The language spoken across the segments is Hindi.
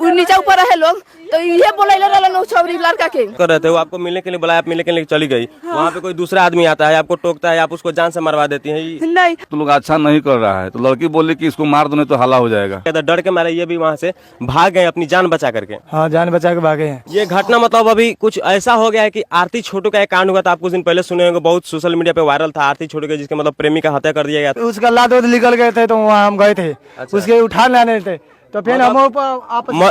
नीचे ऊपर रहे लोग तो ये बोले छौरी लड़का के कर रहे थे, वो आपको मिलने के लिए बुलाया, आप मिलने के लिए चली गई। वहाँ पे कोई दूसरा आदमी आता है, आपको टोकता है, आप उसको जान से मरवा देती हैं। नहीं तो लोग अच्छा नहीं कर रहा है, तो लड़की बोली कि इसको मार दो नहीं तो हल्ला हो जाएगा। डर के मारे ये भी वहाँ से भाग गए अपनी जान बचा करके। हाँ, जान बचा के भागे हैं। ये घटना मतलब अभी कुछ ऐसा हो गया है कि आरती छोटू का एक कांड हुआ था, आप कुछ दिन पहले सुने होंगे, बहुत सोशल मीडिया पे वायरल था। आरती छोटू के जिसके मतलब प्रेमी का हत्या कर दिया गया था। उसका लाद निकल गए थे तो वहाँ हम गए थे। उसके उठा लाने थे तो फिर हम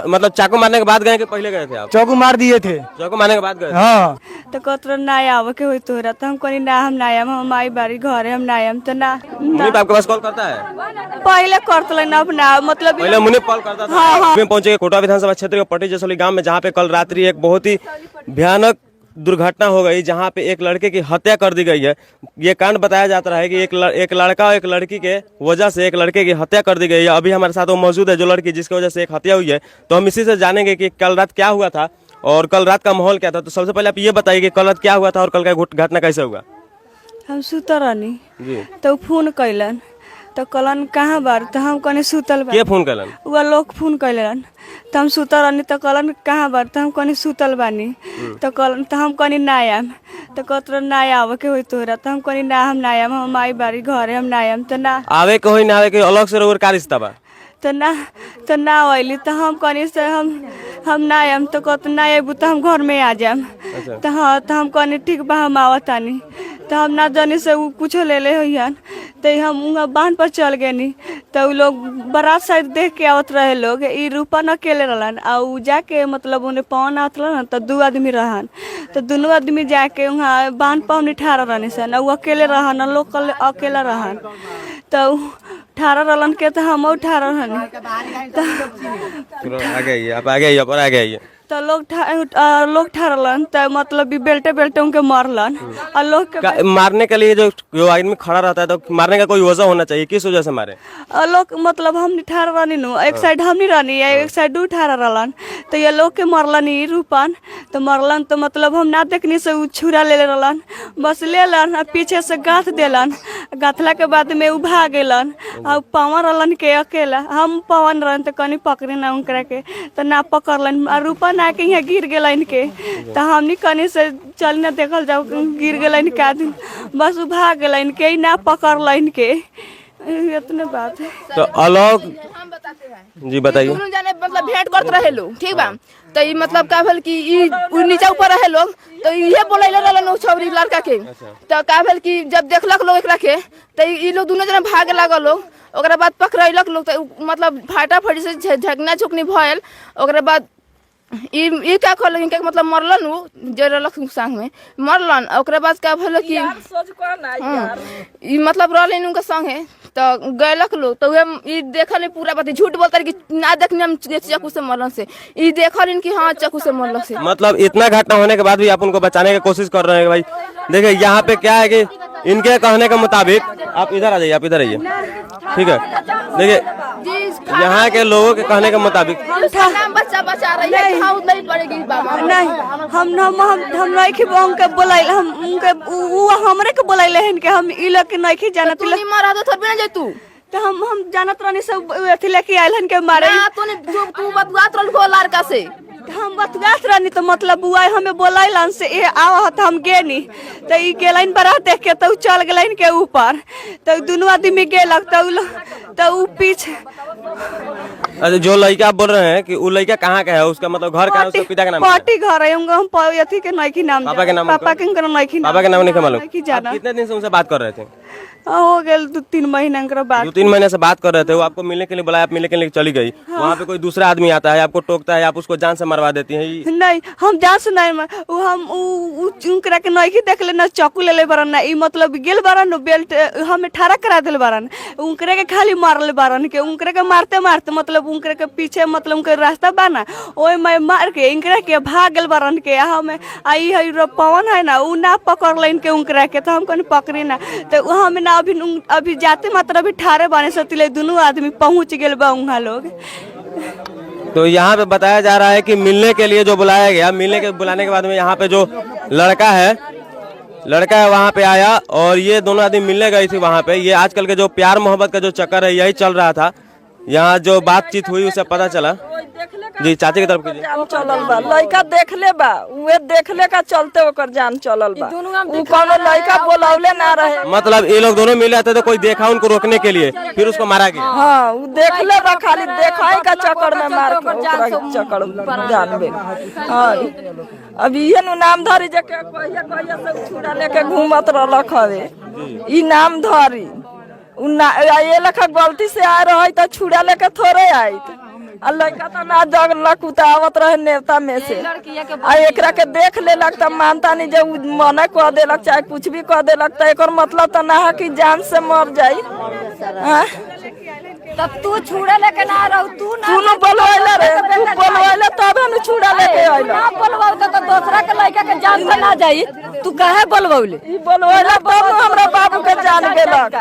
मतलब चाकू मारने के बाद गए कि पहले गए थे आप? चौकू मार दिए थे। चाकू मारने के बाद गए? हाँ। तो कतरो ना आवे के होई तोरा तो हम कोनी ना, हम ना आयम, हम आई बारी घरे हम ना आयम तो ना। मुनीप आपके पास कॉल करता है? पहले करतले ना अपना मतलब पहले मुनीप कॉल करता था। हाँ। में पहुंचे कोटा विधानसभा क्षेत्र के पट्टी जसोली गांव में, जहां पे कल रात्रि एक बहुत ही भयानक दुर्घटना हो गई, जहां पे एक लड़के की हत्या कर दी गई है। ये कांड बताया जाता रहा है कि एक लड़का और एक लड़की के वजह से एक लड़के की हत्या कर दी गई है। अभी हमारे साथ वो मौजूद है जो लड़की जिसकी वजह से एक हत्या हुई है, तो हम इसी से जानेंगे कि कल रात क्या हुआ था और कल रात का माहौल क्या था। तो सबसे पहले आप ये बताइए कि कल रात क्या हुआ था और कल का घटना कैसे हुआ? हम सुतर रहनी तो फोन कैलन तो कलन कहाँ बार तो हम कने सुतल बा। के फोन कैलन? वो लोग फोन कैलन तो हम सुतर रहनी तो कलन कहाँ बार तो हम कने सुतल बानी तो कलन तो हम कने ना आयम तो कतरो ना आवे के होई तोरा तो हम कने ना, हम ना आयम, हम आई बारी घरे हम ना आयम तो ना आवे के होई ना आवे के अलग से रोर का रिश्ता बा तो ना आइली तो हम कने से हम ना आयम तो कत ना आबू तो हम घर में आ जाम। तो हाँ तो हम कने ठीक बा हम आवतानी तो हम ना जाने से वो कुछ ले होइहन तो हम वहाँ बांध पर चल गए तो उ लोग बारात साइड देख के आवत रहे लोग, ई रूपा न अकेले रहलन आ उ जाके मतलब उन्हें पवन आवत रहन तो 2 आदमी रहन तो दोनों आदमी जाके वहाँ बांध पवन ठाड़ा रहने सन, उ अकेले रहन, लोग अकेला रहन तो ठाड़ा रहलन के तो हम ठाड़ा रहन तो आ गए तो लोग ठहरलन तो मतलब बेल्टे उनके मारलन और लोग के मारने के लिए जो आदमी खड़ा रहता है तो मारने का कोई वजह होना चाहिए, किस वजह से मारे? लोग मतलब हम ठहर रहनी नु एक साइड हम नहीं रहनी एक साइड 2 ठहर रहलन तो ये लोग के मरलन ही रूपन तो मरलन तो मतलब हम ना देखनी से छुरा ले रहलन बस लेलन पीछे से गाथ देलन, गाथला के बाद में उ भाग गेलन और पवन रहलन के अकेला, हम पवन रहन तो कनी पकड़े ना उनकरा के तो ना पकड़लन और रूपन ना के यहाँ गिर गलन के तो हमनी कने से चल न देखल जाओ गिर गलन के आदमी बस उ भाग गलन के ना पकड़लन के, इतने बात है। तो अलग हम बताते हैं जी बताइए। दोनों जाने मतलब भेंट करते रहे लोग ठीक बा तो ये मतलब का भेल कि ई नीचे ऊपर रहे लोग तो ये बोले रहलन छौरी लड़का के तो का भेल कि जब देखलक लोग एकरा के तो ई लोग दोनों जने भागे लागल लोग, ओकरा बाद पकड़ैलक लोग तो मतलब फाटाफाटी से झगना झुकनी भयल, ओकरा बाद ई क्या कहलन के मतलब मरलन उ जे रहलक संग में मरलन, ओकरा बाद का भेल कि ई मतलब रहलन उनका संगे तो गैलक लोग तो ई देखल पूरा बात झूठ बोलता कि ना देखने हम चाकू से मरलन से, ई देखल कि हाँ चाकू से मरलन से। मतलब इतना घटना होने के बाद भी आप उनको बचाने की कोशिश कर रहे हैं भाई। देखिए यहाँ पे क्या है कि इनके कहने के मुताबिक, आप इधर आ जाइए, आप इधर आइए, ठीक है। देखिए यहाँ के लोगों के कहने के मुताबिक बच्चा बचा रही है नहीं पड़ेगी बाबा नहीं हम नहीं कि उनके बोलाइल हम उनके वो हमरे के बोलाइले हन के हम ई लोग के नहीं कि जानत ले मारा तो थोड़ी ना जे तू तो हम जानत रहनी सब अथी लेके आइल हन के मारे तू बतुआत रहल को लड़का से हम बतुआत रहनी तो मतलब बुआ हमें बोलाइलन से ए आवा त हम गेनी तो ई गेलाइन बारात देख के तो चल गेलाइन के ऊपर तो दोनों आदमी गेलक तो उ पीछे। अच्छा जो लड़का आप बोल रहे हैं कि वो लड़का कहाँ का है, उसका मतलब घर का है, उसके पिता का नाम पार्टी घर है उनका, हम अथी के नहीं की नाम पापा के नाम पापा के नहीं पापा के नाम नहीं मालूम। जाना कितने दिन से उनसे बात कर रहे थे? हो गए 2-3 महीना के बाद 2-3 महीने से बात कर रहे थे। वो आपको मिलने के लिए बुलाया, आप मिलने के लिए चली गई। वहाँ पे कोई दूसरा आदमी आता है, आपको टोकता है, आप उसको जान से मरवा देती हैं। नहीं हम जान से नहीं हम उनकरा के नहीं देख लेना चाकू ले बरन ना, ई मतलब गेल बरन बेल्ट हमें ठाड़ा करा दिल बरन, उनकरा के खाली मारल बरन के, उनकरा के मारते मतलब उनकरा के पीछे मतलब उनके रास्ता बना ओए मैं मार के इनकरा के भाग गेल बरन के हमें आई है पवन है ना उ ना पकड़ लेन के उनकरा के तो हम कहीं पकड़ी ना तो हमें ना अभी जाते मात्र अभी ठाड़े बने सतिले दोनों आदमी पहुंच गए बा वहाँ लोग। तो यहाँ पे बताया जा रहा है कि मिलने के लिए जो बुलाया गया, बुलाने के बाद में यहाँ पे जो लड़का है वहाँ पे आया और ये दोनों आदमी मिलने गई थी वहाँ पे। ये आजकल के जो प्यार मोहब्बत का जो चक्कर है यही चल रहा था। यहाँ जो बातचीत हुई उसे पता चला जी चाची की तरफ कीजिए। जान चलल बा, लड़का देख ले बा, उहे देख ले का चलते ओकर जान चलल बा। उ कोनो लड़का बोलौले ना रहे। मतलब ये लोग दोनों मिले थे तो कोई देखा उनको रोकने के लिए, फिर उसको मारा गया। हाँ उ देख ले बा, खाली देखाई का चक्कर में मार के ओकरा चक्कर जान बे। हाँ अब ये नु नाम धरी जे के कहिया से छुड़ा लेके घूमत रहलक हवे, ई नाम धरी उ ना ये लखा गलती से आ रही तो छुड़ा लेके थोड़े आइत। आ लड़का तो ना जगलक उतावत रहे नेवता में से, आ एकरा के देख लेलक त मानता नहीं जे मना कह देलक चाहे कुछ भी कह देलक त एकर मतलब तो ना है कि जान से मर जाई। हाँ? तब तू छुड़ा लेके ना रहू, तू तू बोलवाइले रे, तू बोलवाइले तब हम छुड़ा लेके आइल। ना बोलवाऊ तो दूसरा के लड़का के जान से ना जाई, तू काहे बोलवाउले? ई बोलवाइले तब हमरा बाबू के जान गेलक।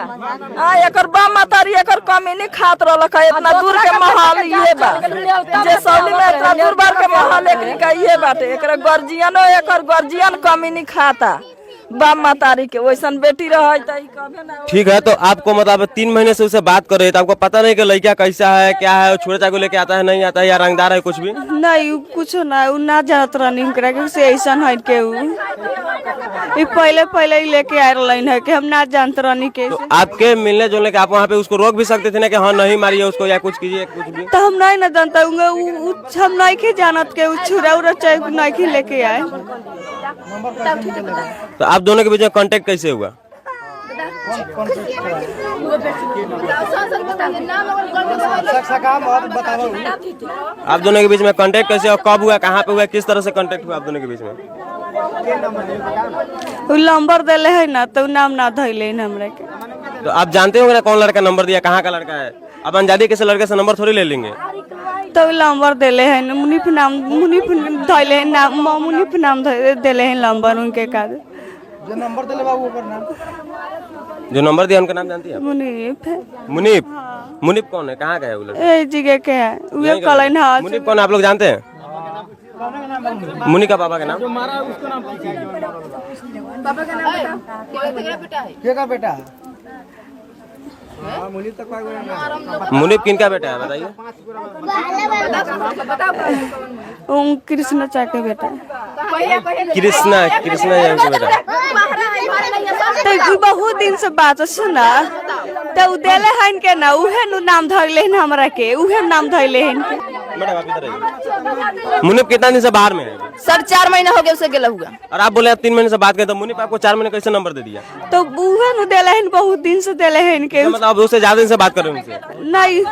आ एकर बा मातारी एकर कमी नहीं खात रहलक, इतना दूर के महल ये बा जे सौली में इतना दूर बार के महल एकरी का ये बाटे। एकर गर्जियन कमी नहीं खाता बाप मातारी के, वैसन बेटी रहे त ई कबे ना। ठीक है, तो आपको मतलब 3 महीने से उसे बात कर रहे तो आपको पता नहीं कि लड़का कैसा है, क्या है, छोटे चाकू लेके आता है नहीं आता है, या रंगदार है कुछ भी नहीं? उ कुछ ना, उ ना जानत रहनी उनकरा के से ऐसन है के उ ई पहले ही लेके आ रहलन है कि हम ना जानत रहनी के। तो आपके मिलने जुलने के आप वहाँ पे उसको रोक भी सकते थे ना कि हाँ नहीं मारिए उसको या कुछ कीजिए कुछ भी। तो हम नहीं ना जानता हम नहीं के जानत के उ छुरा उरा चाहे नहीं के लेके आए। तो आप दोनों के बीच में कांटेक्ट कैसे हुआ? आप दोनों के बीच में कांटेक्ट कैसे और कब हुआ, कहाँ पे हुआ, किस तरह से कांटेक्ट हुआ आप दोनों के बीच में? उ नंबर देले है ना तो नाम ना धइले हमरे के। तो आप जानते होंगे ना कौन लड़का नंबर दिया, कहाँ का लड़का है? अब अनजानी किसी लड़के से नंबर थोड़ी ले लेंगे। तो नंबर देले है मुनीफ नाम धइले है नाम मुनीफ नाम देले है नंबर उनके का। जो नंबर देले बाबू ऊपर नाम, जो नंबर दिया उनका नाम जानती है? मुनीफ है। मुनीफ? मुनीफ कौन है, कहाँ का है वो लड़का? ए जगह के है उहे कलन हां। मुनीफ कौन है आप लोग जानते हैं? मुनी का पापा का नाम? के का बेटा? मुनीफ किनका बेटा है बताइए? कृष्ण चा के बेटा। कृष्णा के बेटा। तो बहुत दिन से बात सुना तो उ देले हन के ना उहे नु नाम धइले हन हमरा के, उहे नाम धइले हन के। मैडम आप इधर आइए। मुनीफ कितना दिन से बाहर में है? सर 4 महीना हो गया उसे गेला हुआ। और आप बोले आप 3 महीने से बात करते, तो मुनीफ आपको 4 महीने कैसे नंबर दे दिया? तो उहे नु देले हन, बहुत दिन से देले हन के। तो मतलब आप उससे ज्यादा दिन से बात कर रहे हैं उनसे? नहीं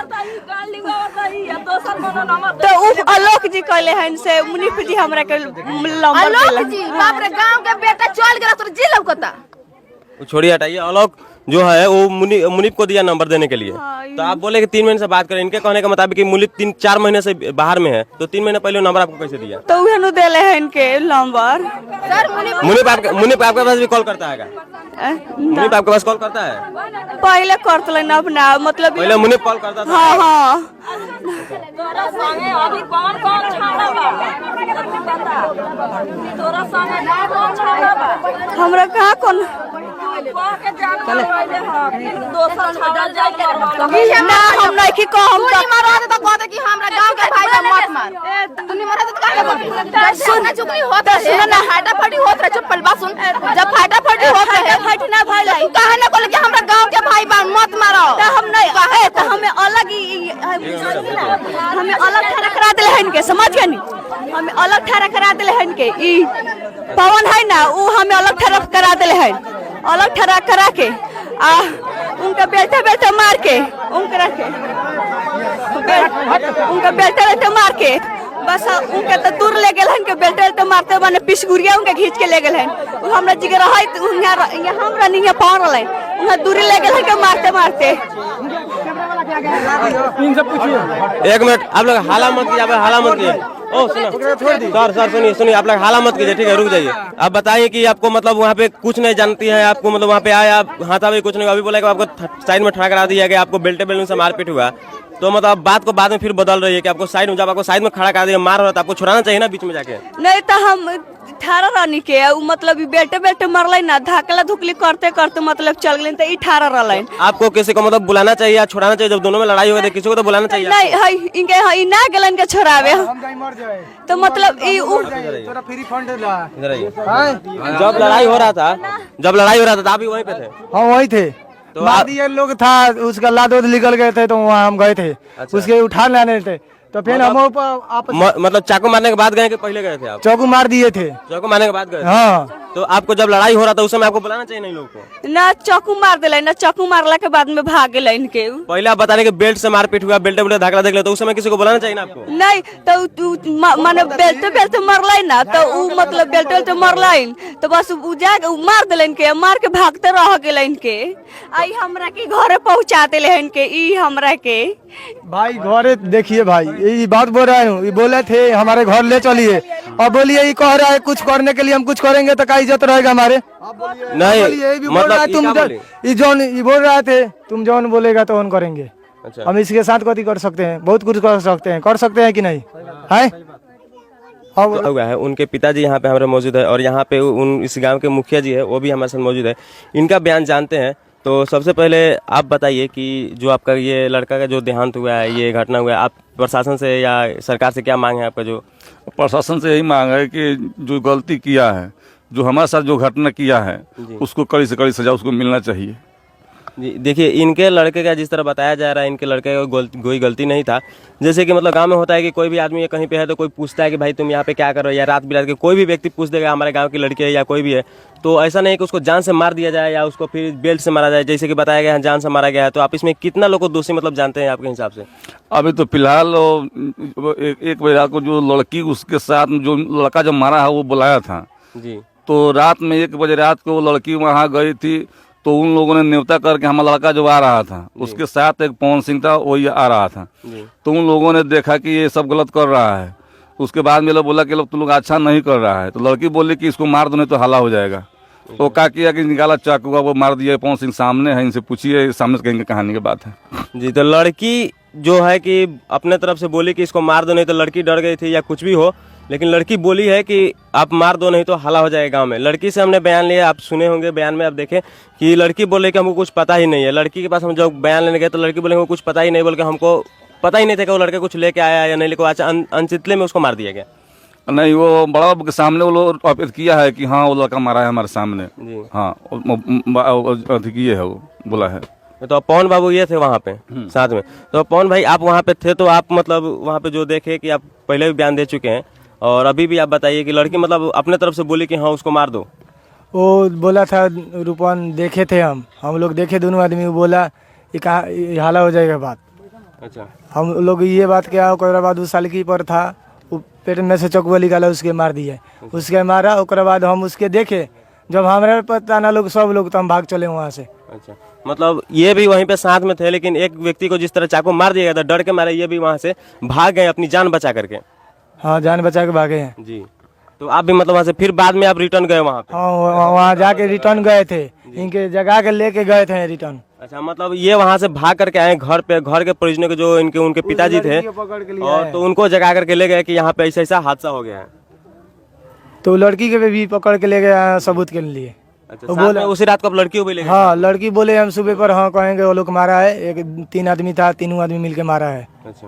तो उ आलोक जी कहले हन से मुनीफ जी हमरा के नंबर आलोक जी बाप रे, गांव के बेटा चल गेला तो जी लौकता। छोड़िए हटाइए, आलोक जो है वो मुनीफ को दिया नंबर देने के लिए। तो आप बोले कि 3 महीने से बात करें, इनके कहने का मुताबिक कि मुनीफ 3-4 महीने से बाहर में है, तो 3 महीने पहले नंबर आपको कैसे दिया? तो उहे नु देले हन के नंबर। सर मुनीफ आपके पास भी कॉल करता है क्या? मुनीफ आपके पास कॉल करता है? पहले करतलन अपना मतलब पहले मुनीफ कॉल करता था? हाँ हाँ। तोरा संगे अभी कौन छाड़ा बा? तोरा संगे कौन छाड़ा बा? हमरा कहाँ कौन के जान पहले हां दोसर छाड़ा जाए के ना हम नहीं कि कहम तू नहीं मारा तो कह दे कि हमरा गांव के भाई का मत मार। तू नहीं मारा तो काहे बोल? सुन चुकनी होत है, सुन ना फाटाफटी होत रहे, चुप बा सुन। जब फाटाफटी होत है फाटी ना भाई लाई काहे ना बोले कि हमरा गांव के भाई बा मत मारो। तो हम नहीं काहे तो हमें अलग हमें अलग ठहरा करा देले हन के, समझ गए नी? हमें अलग ठहरा करा देले हन के। ई पवन है ना वो हमें अलग ठहरा करा देले हन, अलग ठहरा करा के आ उनका बेटा मार के उनका बेटा मार के बस उनके तो दूर ले गेल हन के बेटा मारते माने पिसगुरिया उनके खींच के ले गेल हन। उ हमरा जिगर है यहाँ हमरा नहीं पार रहले, उन्हें दूरी ले गेल हन के मारते। इनसे पूछिए। 1 मिनट आप लोग हाला मत कीजिए, हाला मत कीजिए। ओ सुनो सर सुनिए आप लोग हाला मत कीजिए, ठीक है रुक जाइए। आप बताइए कि आपको मतलब वहाँ पे कुछ नहीं जानती है, आपको मतलब वहाँ पे आया आप हाथा भी कुछ नहीं, अभी बोला कि आपको साइड में ठड़ा करा दिया गया, आपको बेल्टे बेलून से मारपीट हुआ, तो मतलब बात को बाद में फिर बदल रही है कि आपको साइड में, जब आपको साइड में खड़ा कर दिया, मार हो रहा था, आपको छुड़ाना चाहिए ना बीच में जाके। नहीं तो हम ठाड़ा रानी के मतलब बेटे बेटे मरल ना, धाकला धुकली करते करते मतलब चल गए तो ठाड़ा रहा। आपको किसी को मतलब बुलाना चाहिए या छुड़ाना चाहिए? जब दोनों में लड़ाई हो गई किसी को तो बुलाना चाहिए। नहीं है इनके है ना गलन के छोड़ावे तो मतलब फ्री फंड जब लड़ाई हो रहा था आप भी वहीं पे थे? हाँ वही थे, तो ये लोग था उसका लाद निकल गए थे तो वहाँ हम गए थे। उसके उठा लाने थे तो फिर हम मतलब चाकू मारने के बाद गए कि पहले गए थे आप? चाकू मार दिए थे। चाकू मारने के बाद गए? हाँ। तो आपको जब लड़ाई हो रहा था उस समय आपको बुलाना चाहिए नहीं लोग को? ना चाकू मार दिला ना, चाकू मारला के बाद में भाग गए इनके। पहले आप बता रहे कि बेल्ट से मारपीट हुआ, बेल्ट बेल्ट धाकला देख ले, तो उस समय किसी को बुलाना चाहिए ना आपको? नहीं तो माने बेल्ट बेल्ट मरला ना तो मतलब बेल्ट बेल्ट मरला तो बस मार दिला इनके, मार के भागते रह गए इनके। आई हमरा के घरे पहुंचा दिले इनके, ई हमरा के भाई घरे देखिए भाई ये बात बोल रहा हूँ, ये बोले थे हमारे घर ले चलिए और बोलिए ये कह रहा है कुछ करने के लिए हम कुछ करेंगे तो क्या इज्जत रहेगा हमारे? नहीं मतलब तुम ये बोल रहे थे तुम जौन बोलेगा तो उन करेंगे। अच्छा। हम इसके साथ कथी कर सकते हैं? बहुत कुछ कर सकते हैं कि नहीं है? हुआ है उनके पिताजी यहाँ पे हमारे मौजूद है और यहाँ पे उन इस गांव के मुखिया जी है वो भी हमारे साथ मौजूद है। इनका बयान जानते हैं। तो सबसे पहले आप बताइए कि जो आपका ये लड़का का जो देहांत हुआ है, ये घटना हुआ है, आप प्रशासन से या सरकार से क्या मांग है आपका? जो प्रशासन से यही मांग है कि जो गलती किया है, जो हमारे साथ जो घटना किया है, उसको कड़ी से कड़ी सजा उसको मिलना चाहिए। जी देखिए, इनके लड़के का जिस तरह बताया जा रहा है, इनके लड़के का कोई गलती नहीं था। जैसे कि मतलब गांव में होता है कि कोई भी आदमी कहीं पे है तो कोई पूछता है कि भाई तुम यहाँ पे क्या कर रहे हो, या रात बिरात के कोई भी व्यक्ति पूछ देगा हमारे गांव की लड़की है या कोई भी है, तो ऐसा नहीं कि उसको जान से मार दिया जाए या उसको फिर बेल्ट से मारा जाए, जैसे कि बताया गया है जान से मारा गया है। तो आप इसमें कितना लोग को दोषी मतलब जानते हैं आपके हिसाब से? अभी तो फिलहाल एक बजे को जो लड़की उसके साथ जो लड़का जब मारा है वो बुलाया था जी, तो रात में 1 बजे रात को वो लड़की वहाँ गई थी, तो उन लोगों ने न्योता करके हमारा लड़का जो आ रहा था उसके साथ एक पवन सिंह था वही आ रहा था, तो उन लोगों ने देखा कि ये सब गलत कर रहा है। उसके बाद में लोग बोला कि लोग तुम लोग अच्छा नहीं कर रहा है, तो लड़की बोली कि इसको मार दो नहीं तो हल्ला हो जाएगा। तो क्या किया कि निकाला चाकू का, वो मार दिया। पवन सिंह सामने है, इनसे पूछिए, सामने से कहेंगे कहानी की बात है जी। तो लड़की जो है कि अपने तरफ से बोली कि इसको मार दो नहीं तो लड़की डर गई थी या कुछ भी हो, लेकिन लड़की बोली है कि आप मार दो नहीं तो हल्ला हो जाएगा गांव में। लड़की से हमने बयान लिया, आप सुने होंगे बयान में, आप देखें कि लड़की बोले कि हमको कुछ पता ही नहीं है। लड़की के पास हम जब बयान लेने गए तो लड़की बोले हमको कुछ पता ही नहीं, बोल के हमको पता ही नहीं था कि वो लड़के कुछ लेके आया या नहीं लेके, अच्छा अनचितले में उसको मार दिया गया। नहीं, वो बड़ा बाबू के सामने वो लोग किया है कि हाँ वो लड़का मारा है हमारे सामने जी। हाँ किए है, वो बोला है। तो पवन बाबू ये थे वहाँ पे साथ में। तो पवन भाई आप वहाँ पे थे, तो आप मतलब वहाँ पे जो देखे कि आप पहले भी बयान दे चुके हैं और अभी भी आप बताइए कि लड़की मतलब अपने तरफ से बोली कि हाँ उसको मार दो। वो बोला था रूपन, देखे थे हम लोग देखे दोनों आदमी, वो बोला ये कहा हाला हो जाएगा बात। अच्छा। हम लोग ये बात किया, ओकरा बाद उस साल की पर था, वो पेट में से चौकवा निकाला, उसके मार दिए। उसके मारा, ओकरा बाद हम उसके देखे, जब हमारे पता ना लोग सब लोग तो हम भाग चले वहाँ से। अच्छा, मतलब ये भी वहीं पे साथ में थे, लेकिन एक व्यक्ति को जिस तरह चाकू मार दिया गया था डर के मारे, ये भी वहाँ से भाग गए अपनी जान बचा करके। हाँ, जान बचा के भागे हैं जी। तो आप भी मतलब वहाँ से फिर बाद में आप रिटर्न गए वहाँ पे? हाँ, वहाँ जाके रिटर्न गए थे, इनके जगह के लेके गए थे रिटर्न। अच्छा, मतलब ये वहाँ से भाग करके आए घर पे, घर के परिजनों के जो उनके पिताजी थे, और तो उनको जगा करके ले गए कि यहाँ पे ऐसा ऐसा हादसा हो गया है। तो लड़की के भी पकड़ के ले गए सबूत के लिए। अच्छा, बोले उसी रात को आप लड़की को भी ले गए? हाँ, लड़की बोले हम सुबह पर हाँ कहेंगे वो लोग मारा है, 3 आदमी था, तीनों आदमी मिलके मारा है। अच्छा,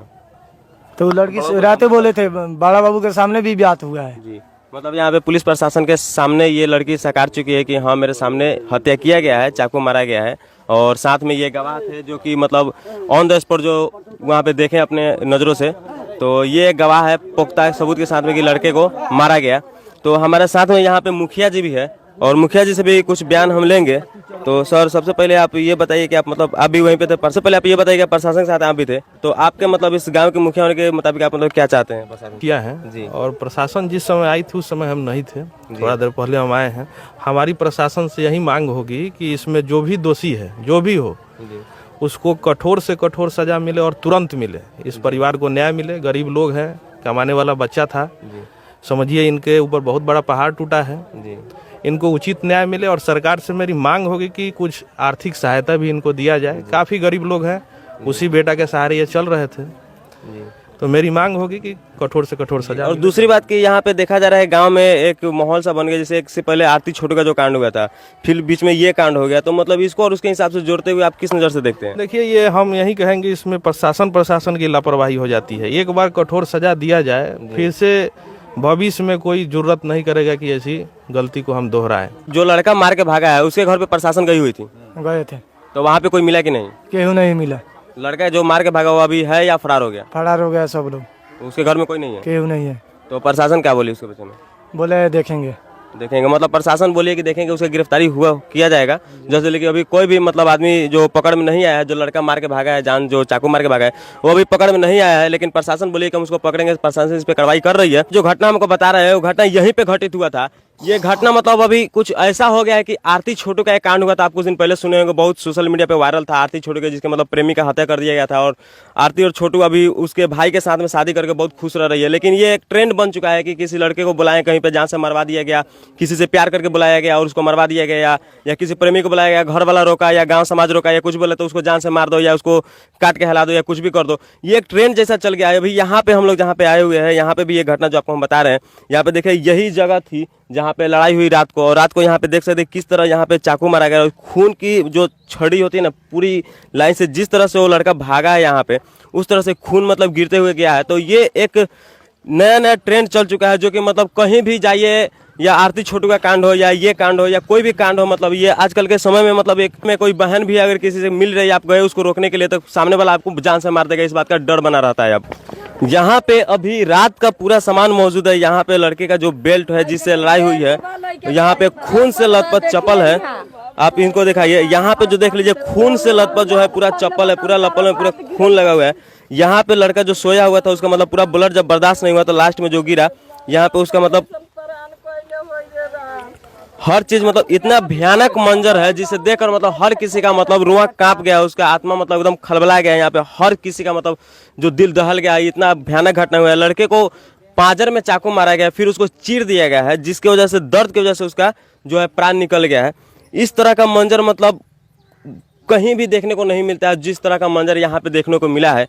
तो लड़की रातें बोले थे, बड़ा बाबू के सामने भी बात हुआ है जी। मतलब यहाँ पे पुलिस प्रशासन के सामने ये लड़की स्वीकार चुकी है कि हाँ मेरे सामने हत्या किया गया है, चाकू मारा गया है, और साथ में ये गवाह थे जो कि मतलब ऑन द स्पॉट जो वहाँ पे देखे अपने नज़रों से, तो ये गवाह है पुख्ता सबूत के साथ में कि लड़के को मारा गया। तो हमारे साथ में यहाँ पे मुखिया जी भी है और मुखिया जी से भी कुछ बयान हम लेंगे। तो सर सबसे पहले आप ये बताइए कि आप मतलब आप भी वहीं पे थे, सबसे पहले आप ये बताइए कि प्रशासन के साथ आप भी थे, तो आपके मतलब इस गांव के मुखिया होने के मुताबिक आप मतलब क्या चाहते हैं? प्रशासन किया है जी। और प्रशासन जिस समय आई थी उस समय हम नहीं थे, थोड़ा देर पहले हम आए हैं। हमारी प्रशासन से यही मांग होगी कि इसमें जो भी दोषी है, जो भी हो, उसको कठोर से कठोर सजा मिले और तुरंत मिले। इस परिवार को न्याय मिले। गरीब लोग हैं, कमाने वाला बच्चा था, समझिए इनके ऊपर बहुत बड़ा पहाड़ टूटा है, इनको उचित न्याय मिले। और सरकार से मेरी मांग होगी कि कुछ आर्थिक सहायता भी इनको दिया जाए। काफ़ी गरीब लोग हैं, उसी बेटा के सहारे ये चल रहे थे। तो मेरी मांग होगी कि कठोर से कठोर सजा। और दूसरी बात कि यहाँ पे देखा जा रहा है गांव में एक माहौल सा बन गया, जैसे एक से पहले आरती छोटू का जो कांड हुआ था, फिर बीच में ये कांड हो गया, तो मतलब इसको और उसके हिसाब से जोड़ते हुए आप किस नज़र से देखते हैं? देखिए, ये हम यही कहेंगे, इसमें प्रशासन की लापरवाही हो जाती है। एक बार कठोर सजा दिया जाए, फिर से भविष्य में कोई जरूरत नहीं करेगा कि ऐसी गलती को हम दोहराएं। जो लड़का मार के भागा है उसके घर पे प्रशासन गई हुई थी, गए थे, तो वहाँ पे कोई मिला कि नहीं? केहू नहीं मिला। लड़का जो मार के भागा वो अभी है या फरार हो गया? फरार हो गया सब लोग, उसके घर में कोई नहीं है? केहू नहीं है। तो प्रशासन क्या बोली उसके विषय में? बोले देखेंगे। मतलब प्रशासन बोलिए कि देखेंगे, उसकी गिरफ्तारी किया जाएगा। जैसे लेकिन अभी कोई भी मतलब आदमी जो पकड़ में नहीं आया है, जो लड़का मार के भागा है, जान जो चाकू मार के भागा है, वो अभी पकड़ में नहीं आया है, लेकिन प्रशासन बोलिए कि हम उसको पकड़ेंगे, प्रशासन इस पे कार्रवाई कर रही है। जो घटना हमको बता रहे हैं वो घटना यहीं पे घटित हुआ था। ये घटना मतलब अभी कुछ ऐसा हो गया है कि आरती छोटू का एक कांड हुआ था, आप कुछ दिन पहले सुने होंगे, बहुत सोशल मीडिया पे वायरल था। आरती छोटू के जिसके मतलब प्रेमी का हत्या कर दिया गया था, और आरती और छोटू अभी उसके भाई के साथ में शादी करके बहुत खुश रह रही है। लेकिन ये एक ट्रेंड बन चुका है कि किसी लड़के को बुलाएं कहीं पे, जान से मरवा दिया गया, किसी से प्यार करके बुलाया गया और उसको मरवा दिया गया, या किसी प्रेमी को बुलाया गया, घर वाला रोका या गाँव समाज रोका या कुछ बोले तो उसको जान से मार दो या उसको काट के हिला दो या कुछ भी कर दो। ये एक ट्रेंड जैसा चल गया है। अभी यहाँ पे हम लोग जहाँ पे आए हुए हैं, यहाँ पे भी ये घटना जो आपको हम बता रहे हैं, यहाँ पे देखिए यही जगह थी जहाँ पे लड़ाई हुई रात को, और रात को यहाँ पे देख सकते किस तरह यहाँ पे चाकू मारा गया। खून की जो छड़ी होती है ना, पूरी लाइन से जिस तरह से वो लड़का भागा है यहाँ पे, उस तरह से खून मतलब गिरते हुए गया है। तो ये एक नया ट्रेंड चल चुका है, जो कि मतलब कहीं भी जाइए, या आरती छोटू का कांड हो या ये कांड हो या कोई भी कांड हो, मतलब ये आजकल के समय में मतलब एक में कोई बहन भी अगर किसी से मिल रही है, आप गए उसको रोकने के लिए, तो सामने वाला आपको जान से मार देगा, इस बात का डर बना रहता है। अब यहाँ पे अभी रात का पूरा सामान मौजूद है। यहाँ पे लड़के का जो बेल्ट है जिससे लड़ाई हुई है, यहाँ पे खून से लथपथ चप्पल है, आप इनको दिखाइए। यहाँ पे जो देख लीजिए खून से लथपथ जो है पूरा चप्पल है, पूरा लप्पल में पूरा खून लगा हुआ है। यहाँ पे लड़का जो सोया हुआ था उसका मतलब पूरा ब्लड जब बर्दाश्त नहीं हुआ तो लास्ट में जो गिरा, यहाँ पे उसका मतलब हर चीज मतलब इतना भयानक मंजर है जिसे देखकर मतलब हर किसी का मतलब रुआ कांप गया, उसका आत्मा मतलब एकदम खलबला गया। यहाँ पे हर किसी का मतलब जो दिल दहल गया, इतना भयानक घटना हुआ है। लड़के को पांजर में चाकू मारा गया, फिर उसको चीर दिया गया है, जिसकी वजह से दर्द की वजह से उसका जो है प्राण निकल गया है। इस तरह का मंजर मतलब कहीं भी देखने को नहीं मिलता है, जिस तरह का मंजर यहाँ पे देखने को मिला है।